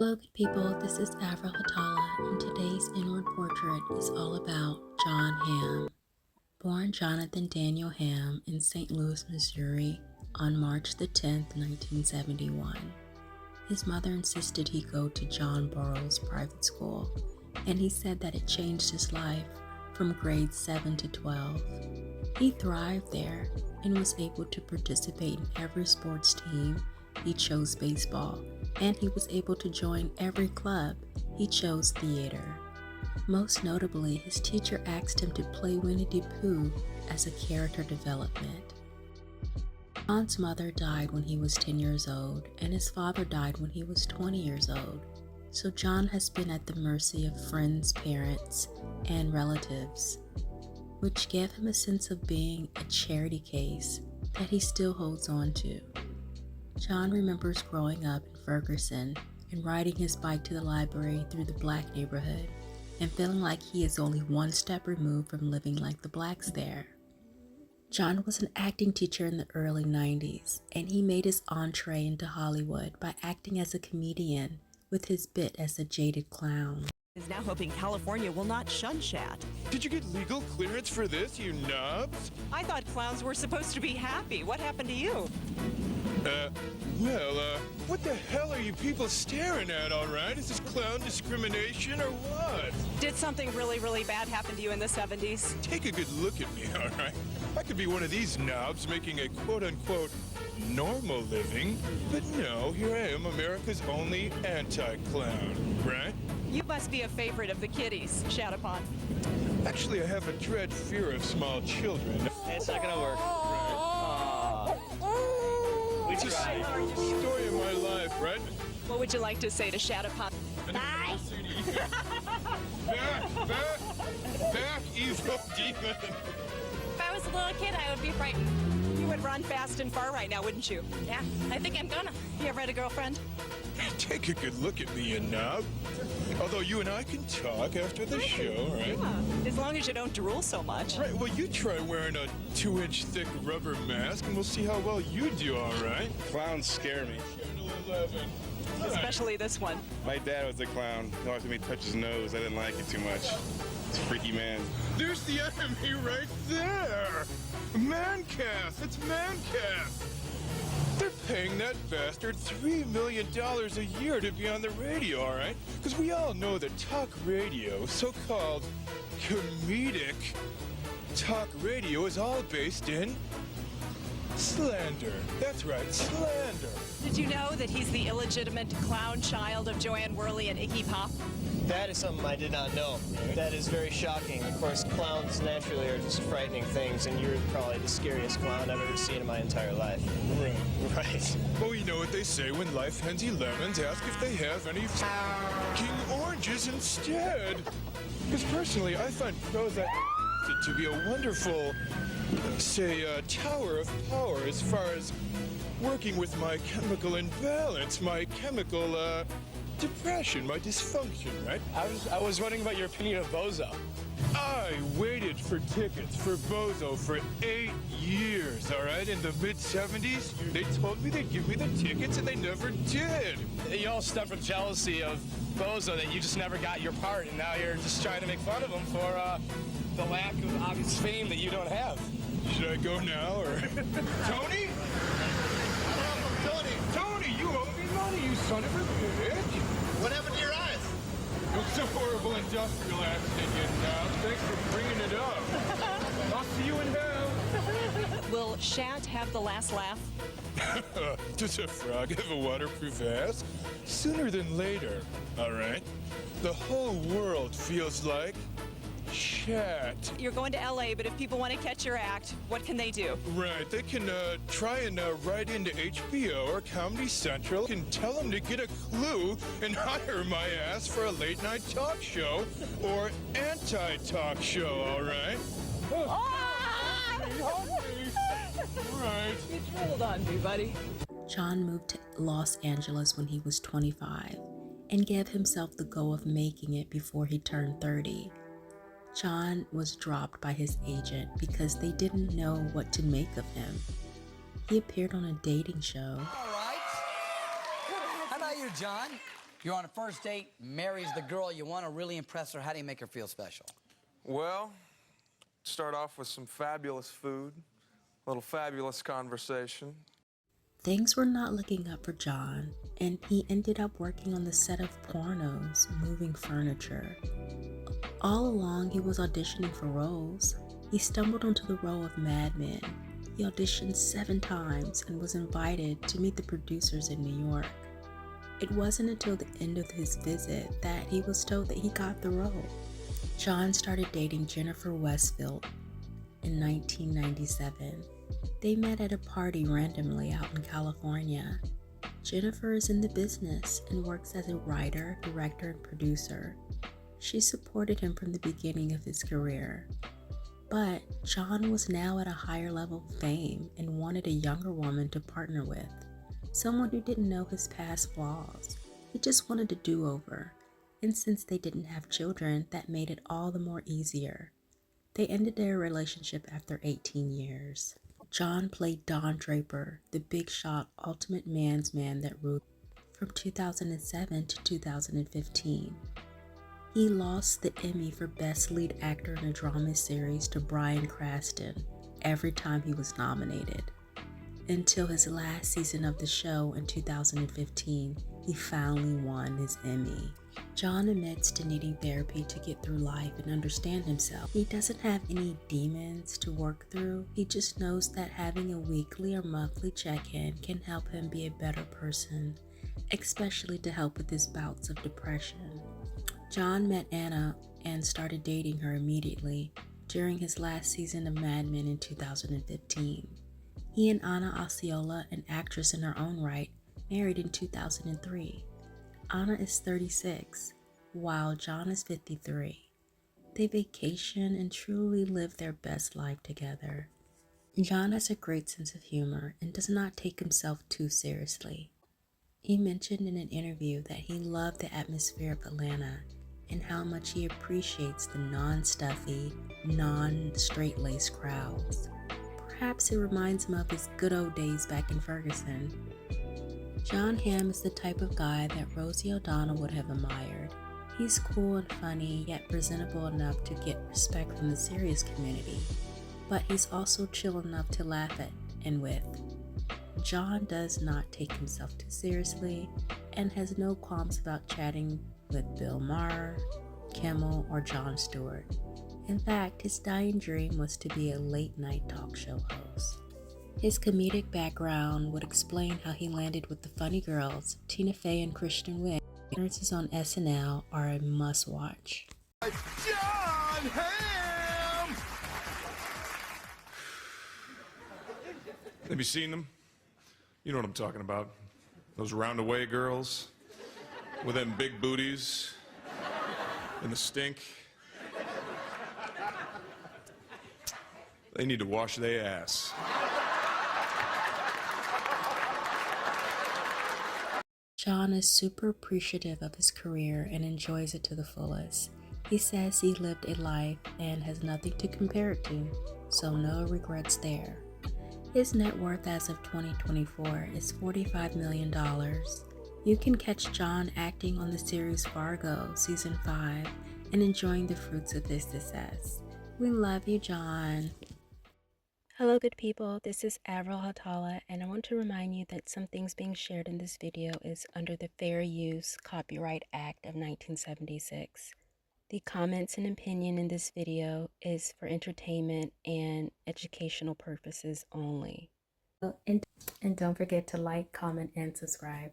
Hello, good people. This is Avril Hatala, and today's inward portrait is all about John Hamm. Born Jonathan Daniel Hamm in St. Louis, Missouri on March the 10th, 1971. His mother insisted he go to John Burroughs Private School, and he said that it changed his life from grades 7 to 12. He thrived there and was able to participate in every sports team. He chose baseball, and he was able to join every club. He chose theater. Most notably, his teacher asked him to play Winnie the Pooh as a character development. John's mother died when he was 10 years old, and his father died when he was 20 years old. So John has been at the mercy of friends, parents, and relatives, which gave him a sense of being a charity case that he still holds on to. John remembers growing up in Ferguson and riding his bike to the library through the black neighborhood and feeling like he is only one step removed from living like the blacks there. John was an acting teacher in the early 90s, and he made his entree into Hollywood by acting as a comedian with his bit as a jaded clown. Is now hoping California will not shun Shat. Did you get legal clearance for this, you knobs? I thought clowns were supposed to be happy. What happened to you? What the hell are you people staring at, all right? Is this clown discrimination or what? Did something really bad happen to you in the 70s? Take a good look at me, all right? I could be one of these knobs making a quote-unquote normal living, but no, here I am, America's only anti-clown, right? You must be a favorite of the kiddies, Shat upon. Actually, I have a dread fear of small children. It's not gonna work. We It's tried. the story of my life, right? What would you like to say to Shat upon? Bye! Back, evil demon! If I was a little kid, I would be frightened. You would run fast and far right now, wouldn't you? Yeah, I think I'm gonna. You ever had a girlfriend? Take a good look at me, you knob. Although you and I can talk after the show, right? Yeah, as long as you don't drool so much. Right, well, you try wearing a 2-inch thick rubber mask and we'll see how well you do, all right? Clowns scare me. Channel 11. Especially this one. My dad was a clown. He always made me touch his nose. I didn't like it too much. It's a freaky man. There's the enemy right there! Mancast! It's Mancast! They're paying that bastard $3 million a year to be on the radio, all right? Because we all know that talk radio, so-called comedic talk radio, is all based in slander. That's right, slander. Did you know that he's the illegitimate clown child of Joanne Worley and Iggy Pop? That is something I did not know. That is very shocking. Of course, clowns naturally are just frightening things, and you're probably the scariest clown I've ever seen in my entire life. Right. Right. Well, you know what they say when life hands you lemons, ask if they have any f***ing oranges instead. Because personally, I find Prozac to be a wonderful, say, tower of power as far as working with my chemical imbalance, my chemical, depression, my dysfunction, right? I was wondering about your opinion of Bozo. I waited for tickets for Bozo for 8 years, all right? In the mid-70s, they told me they'd give me the tickets, and they never did. You all stem from jealousy of Bozo that you just never got your part, and now you're just trying to make fun of him for the lack of obvious fame that you don't have. Should I go now, or... Tony? Tony, you owe me money, you son of a bitch! What happened to your eyes? It was a horrible industrial accident, you know. Thanks for bringing it up. I'll see you in hell. Will Shat have the last laugh? Does a frog have a waterproof ass? Sooner than later, all right? The whole world feels like Shat. You're going to LA, but if people want to catch your act, what can they do? Right, they can try and write into HBO or Comedy Central and tell them to get a clue and hire my ass for a late-night talk show or anti-talk show, all right? Right. You drooled on me, buddy. John moved to Los Angeles when he was 25 and gave himself the goal of making it before he turned 30. John was dropped by his agent because they didn't know what to make of him. He appeared on a dating show. All right. How about you, John? You're on a first date, Mary's the girl, you want to really impress her. How do you make her feel special? Well, start off with some fabulous food, a little fabulous conversation. Things were not looking up for John, and he ended up working on the set of pornos, moving furniture. All along, he was auditioning for roles. He stumbled onto the role of Mad Men. He auditioned 7 times and was invited to meet the producers in New York. It wasn't until the end of his visit that he was told that he got the role. John started dating Jennifer Westfield in 1997. They met at a party randomly out in California. Jennifer is in the business and works as a writer, director, and producer. She supported him from the beginning of his career. But John was now at a higher level of fame and wanted a younger woman to partner with. Someone who didn't know his past flaws. He just wanted a do-over. And since they didn't have children, that made it all the more easier. They ended their relationship after 18 years. John played Don Draper, the big shot ultimate man's man that ruled from 2007 to 2015. He lost the Emmy for Best Lead Actor in a Drama Series to Bryan Cranston every time he was nominated. Until his last season of the show in 2015, he finally won his Emmy. John admits to needing therapy to get through life and understand himself. He doesn't have any demons to work through. He just knows that having a weekly or monthly check-in can help him be a better person, especially to help with his bouts of depression. John met Anna and started dating her immediately during his last season of Mad Men in 2015. He and Anna Osceola, an actress in her own right, married in 2003. Anna is 36, while John is 53. They vacation and truly live their best life together. John has a great sense of humor and does not take himself too seriously. He mentioned in an interview that he loved the atmosphere of Atlanta and how much he appreciates the non-stuffy, non-straight-laced crowds. Perhaps it reminds him of his good old days back in Ferguson. Jon Hamm is the type of guy that Rosie O'Donnell would have admired. He's cool and funny, yet presentable enough to get respect from the serious community. But he's also chill enough to laugh at and with. John does not take himself too seriously and has no qualms about chatting with Bill Maher, Kimmel, or Jon Stewart. In fact, his dying dream was to be a late-night talk show host. His comedic background would explain how he landed with the funny girls, Tina Fey and Kristen Wiig. Appearances on SNL are a must-watch. Jon Hamm! Have you seen them? You know what I'm talking about. Those roundaway girls with them big booties and the stink. They need to wash their ass. John is super appreciative of his career and enjoys it to the fullest. He says he lived a life and has nothing to compare it to, so no regrets there. His net worth as of 2024 is $45 million. You can catch John acting on the series Fargo Season 5 and enjoying the fruits of his success. We love you, John. Hello good people, this is Avril Hatala, and I want to remind you that some things being shared in this video is under the Fair Use Copyright Act of 1976. The comments and opinion in this video is for entertainment and educational purposes only. And don't forget to like, comment, and subscribe.